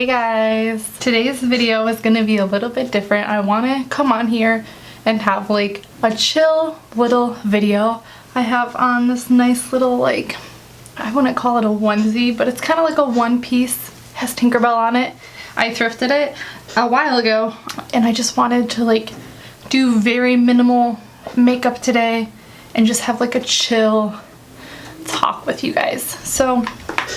Hey guys, today's video is going to be a little bit different. I want to come on here and have like a chill little video. I have on this nice little I wouldn't call it a onesie, but it's kind of like a one piece, has Tinkerbell on it. I thrifted it a while ago and I just wanted to do very minimal makeup today and just have like a chill talk with you guys. So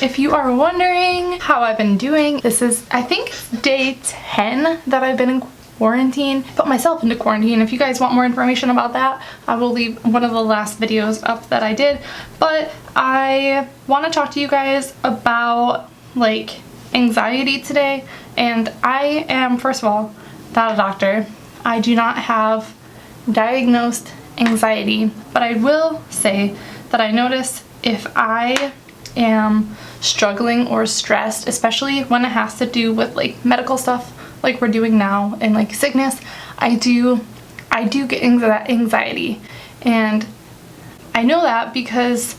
if you are wondering how I've been doing, this is I think day 10 that I've been in quarantine. Put myself into quarantine. If you guys want more information about that, I will leave one of the last videos up that I did. But I want to talk to you guys about anxiety today. And I am, first of all, not a doctor. I do not have diagnosed anxiety, but I will say that I notice if I am struggling or stressed, especially when it has to do with medical stuff like we're doing now and sickness, I do get anxiety. And I know that because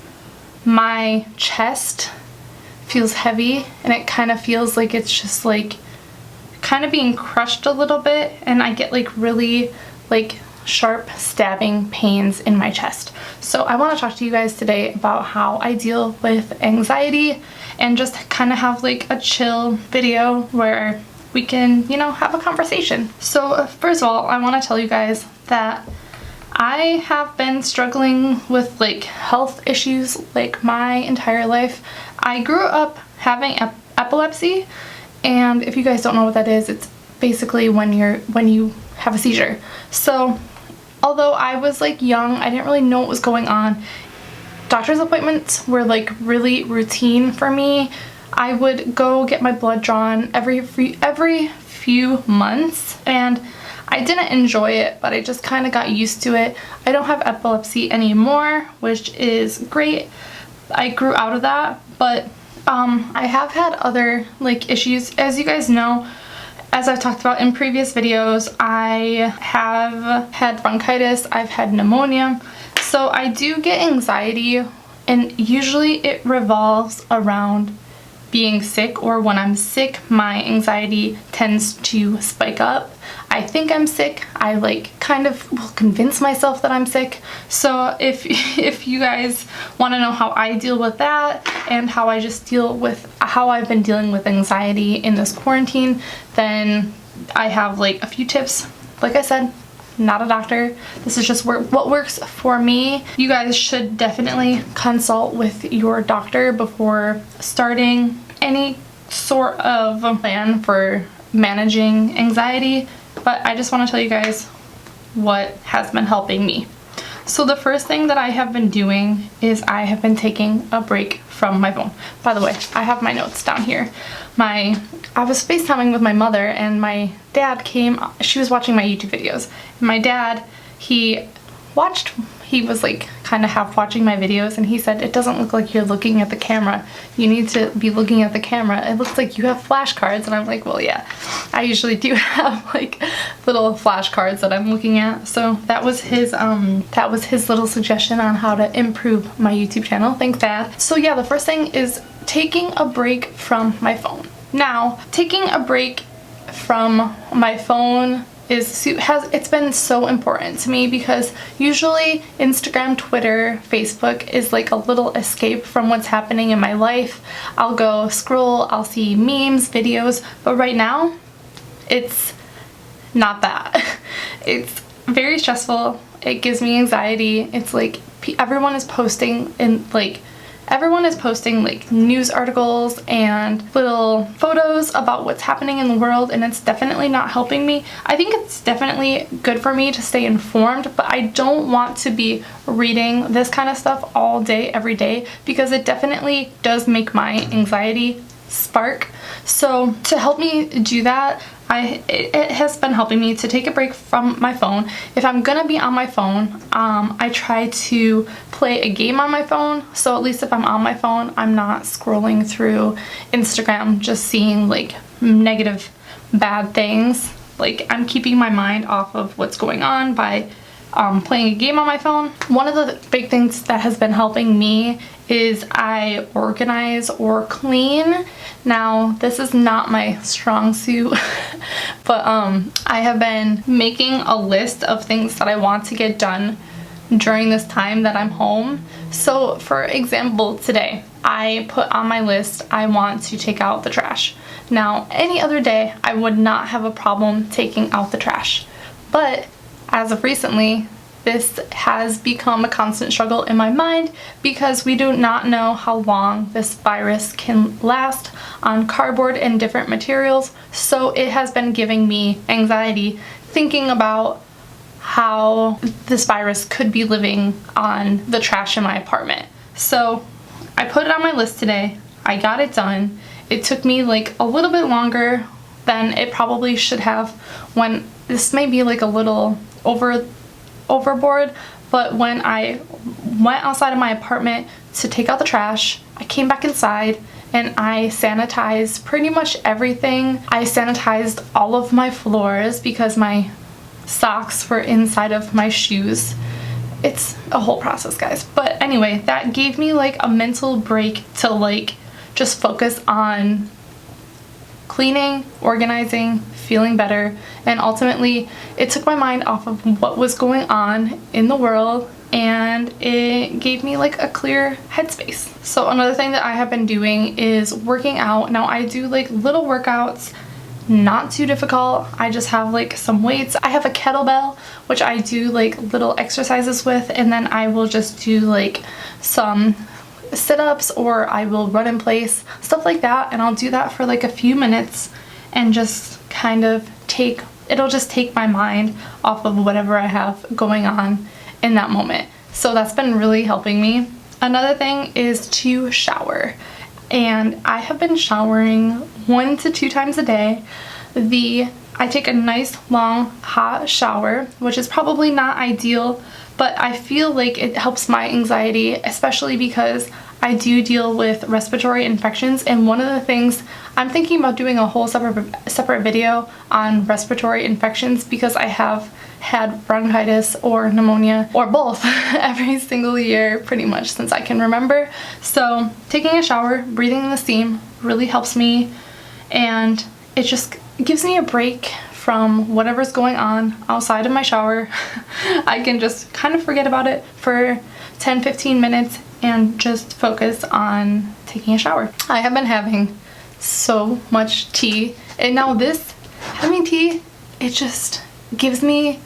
my chest feels heavy and it kind of feels like it's just kind of being crushed a little bit, and I get really sharp stabbing pains in my chest. So I want to talk to you guys today about how I deal with anxiety and just kind of have a chill video where we can, have a conversation. So first of all, I want to tell you guys that I have been struggling with health issues my entire life. I grew up having epilepsy, and if you guys don't know what that is, it's basically when you have a seizure. So although I was young, I didn't really know what was going on. Doctor's appointments were really routine for me. I would go get my blood drawn every few months, and I didn't enjoy it, but I just kind of got used to it. I don't have epilepsy anymore, which is great. I grew out of that, but I have had other issues. As you guys know, as I've talked about in previous videos, I have had bronchitis, I've had pneumonia, so I do get anxiety, and usually it revolves around being sick, or when I'm sick, my anxiety tends to spike up. I think I'm sick. I kind of will convince myself that I'm sick. So if you guys want to know how I deal with that and how I just deal with how I've been dealing with anxiety in this quarantine, then I have a few tips. Like I said, not a doctor. This is just what works for me. You guys should definitely consult with your doctor before starting any sort of plan for managing anxiety. But I just want to tell you guys what has been helping me. So the first thing that I have been doing is I have been taking a break from my phone. By the way, I have my notes down here. I was FaceTiming with my mother, and my dad came. She was watching my YouTube videos. And my dad, he was kind of half watching my videos, and he said, "It doesn't look like you're looking at the camera. You need to be looking at the camera. It looks like you have flashcards." And I'm like, well, yeah, I usually do have little flashcards that I'm looking at. So that was his little suggestion on how to improve my YouTube channel. Thanks, Dad. So yeah, the first thing is taking a break from my phone. Now, taking a break from my phone it's been so important to me, because usually Instagram, Twitter, Facebook is a little escape from what's happening in my life. I'll go scroll, I'll see memes, videos, but right now it's not that. It's very stressful. It gives me anxiety. It's everyone is posting news articles and little photos about what's happening in the world, and it's definitely not helping me. I think it's definitely good for me to stay informed, but I don't want to be reading this kind of stuff all day, every day, because it definitely does make my anxiety spark. So to help me do that, it has been helping me to take a break from my phone. If I'm gonna be on my phone, I try to play a game on my phone, so at least if I'm on my phone, I'm not scrolling through Instagram just seeing negative, bad things. I'm keeping my mind off of what's going on by playing a game on my phone. One of the big things that has been helping me is I organize or clean. Now, this is not my strong suit, but I have been making a list of things that I want to get done during this time that I'm home. So for example, today I put on my list I want to take out the trash. Now, any other day I would not have a problem taking out the trash, but as of recently, this has become a constant struggle in my mind because we do not know how long this virus can last on cardboard and different materials. So it has been giving me anxiety thinking about how this virus could be living on the trash in my apartment. So I put it on my list today. I got it done. It took me like a little bit longer than it probably should have. When this may be like a little overboard, but when I went outside of my apartment to take out the trash, I came back inside and I sanitized pretty much everything. I sanitized all of my floors because my socks were inside of my shoes. It's a whole process, guys. But anyway, that gave me like a mental break to like just focus on cleaning, organizing, feeling better, and ultimately it took my mind off of what was going on in the world and it gave me like a clear headspace. So another thing that I have been doing is working out. Now I do like little workouts, not too difficult. I just have like some weights. I have a kettlebell which I do like little exercises with, and then I will just do like some sit-ups or I will run in place, stuff like that, and I'll do that for like a few minutes and just kind of it'll just take my mind off of whatever I have going on in that moment. So that's been really helping me. Another thing is to shower, and I have been showering 1 to 2 times a day. I take a nice long hot shower, which is probably not ideal, but I feel like it helps my anxiety, especially because I do deal with respiratory infections, and one of the things I'm thinking about doing a whole separate video on respiratory infections because I have had bronchitis or pneumonia or both every single year pretty much since I can remember. So taking a shower, breathing in the steam really helps me, and it just gives me a break from whatever's going on outside of my shower. I can just kind of forget about it for 10-15 minutes and just focus on taking a shower. I have been having so much tea, and now having tea, it just gives me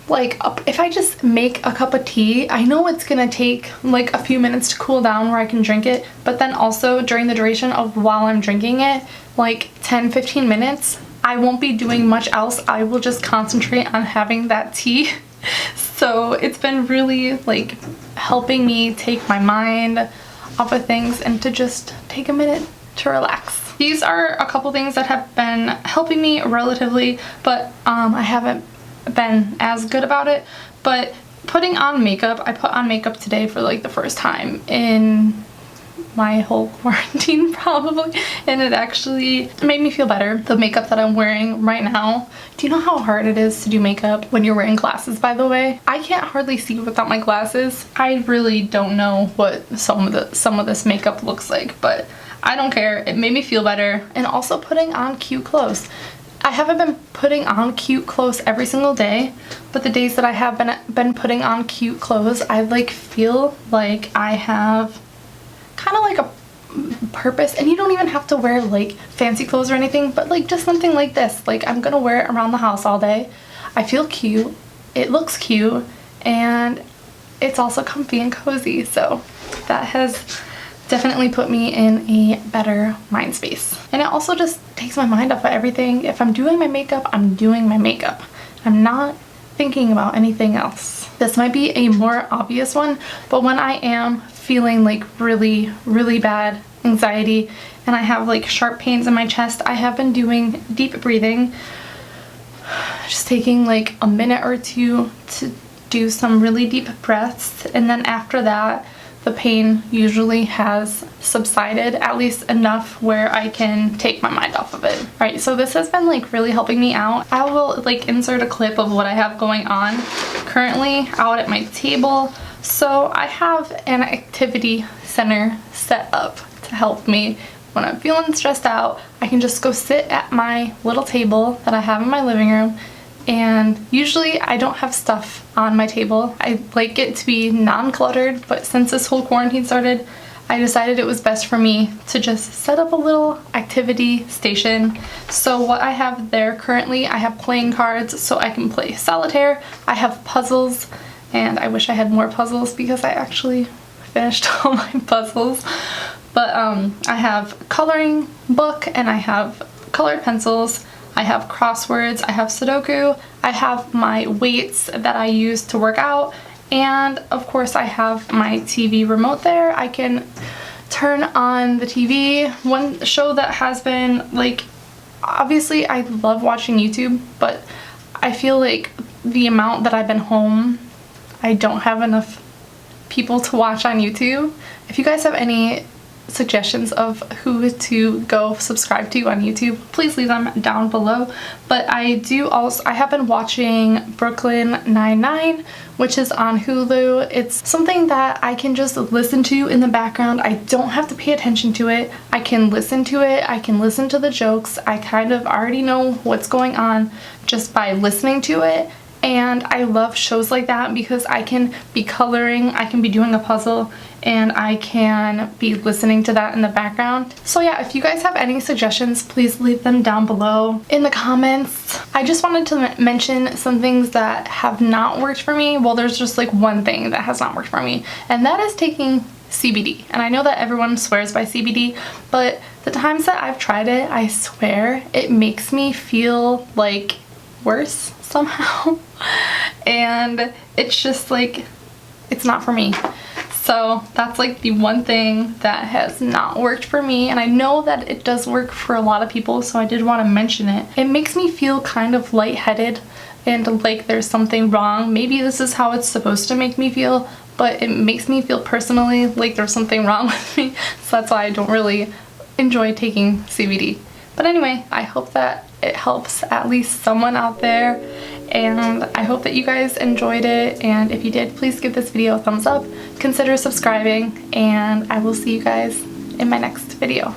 like if I just make a cup of tea, I know it's gonna take like a few minutes to cool down where I can drink it, but then also during the duration of while I'm drinking it, like 10-15 minutes, I won't be doing much else. I will just concentrate on having that tea. So it's been really like helping me take my mind off of things and to just take a minute to relax. These are a couple things that have been helping me relatively, but I haven't been as good about it. But putting on makeup, I put on makeup today for like the first time in my whole quarantine probably, and it actually made me feel better. The makeup that I'm wearing right now, do you know how hard it is to do makeup when you're wearing glasses, by the way? I can't hardly see without my glasses. I really don't know what some of this makeup looks like, but I don't care. It made me feel better. And also putting on cute clothes. I haven't been putting on cute clothes every single day, but the days that I have been putting on cute clothes, I like feel like I have kind of like a purpose. And you don't even have to wear like fancy clothes or anything, but like just something like this. Like I'm gonna wear it around the house all day. I feel cute, it looks cute, and it's also comfy and cozy. So that has definitely put me in a better mind space. And it also just takes my mind off of everything. If I'm doing my makeup, I'm doing my makeup. I'm not thinking about anything else. This might be a more obvious one, but when I am feeling like really, really bad anxiety and I have like sharp pains in my chest, I have been doing deep breathing. Just taking like a minute or two to do some really deep breaths, and then after that, the pain usually has subsided, at least enough where I can take my mind off of it. Alright, so this has been like really helping me out. I will like insert a clip of what I have going on currently out at my table. So I have an activity center set up to help me when I'm feeling stressed out. I can just go sit at my little table that I have in my living room, and usually I don't have stuff on my table. I like it to be non-cluttered, but since this whole quarantine started, I decided it was best for me to just set up a little activity station. So what I have there currently, I have playing cards so I can play solitaire. I have puzzles, and I wish I had more puzzles because I actually finished all my puzzles. But I have a coloring book, and I have colored pencils, I have crosswords, I have Sudoku, I have my weights that I use to work out, and of course I have my TV remote there. I can turn on the TV. One show that has been like, obviously I love watching YouTube, but I feel like the amount that I've been home, I don't have enough people to watch on YouTube. If you guys have any suggestions of who to go subscribe to on YouTube, please leave them down below. But I have been watching Brooklyn Nine-Nine, which is on Hulu. It's something that I can just listen to in the background. I don't have to pay attention to it. I can listen to it. I can listen to the jokes. I kind of already know what's going on just by listening to it. And I love shows like that because I can be coloring, I can be doing a puzzle, and I can be listening to that in the background. So yeah, if you guys have any suggestions, please leave them down below in the comments. I just wanted to mention some things that have not worked for me. Well, there's just like one thing that has not worked for me, and that is taking CBD. And I know that everyone swears by CBD, but the times that I've tried it, I swear it makes me feel like worse somehow. And it's just like, it's not for me. So that's like the one thing that has not worked for me, and I know that it does work for a lot of people, so I did want to mention it. It makes me feel kind of lightheaded and like there's something wrong. Maybe this is how it's supposed to make me feel, but it makes me feel personally like there's something wrong with me. So that's why I don't really enjoy taking CBD. But anyway, I hope that it helps at least someone out there, and I hope that you guys enjoyed it, and if you did, please give this video a thumbs up, consider subscribing, and I will see you guys in my next video.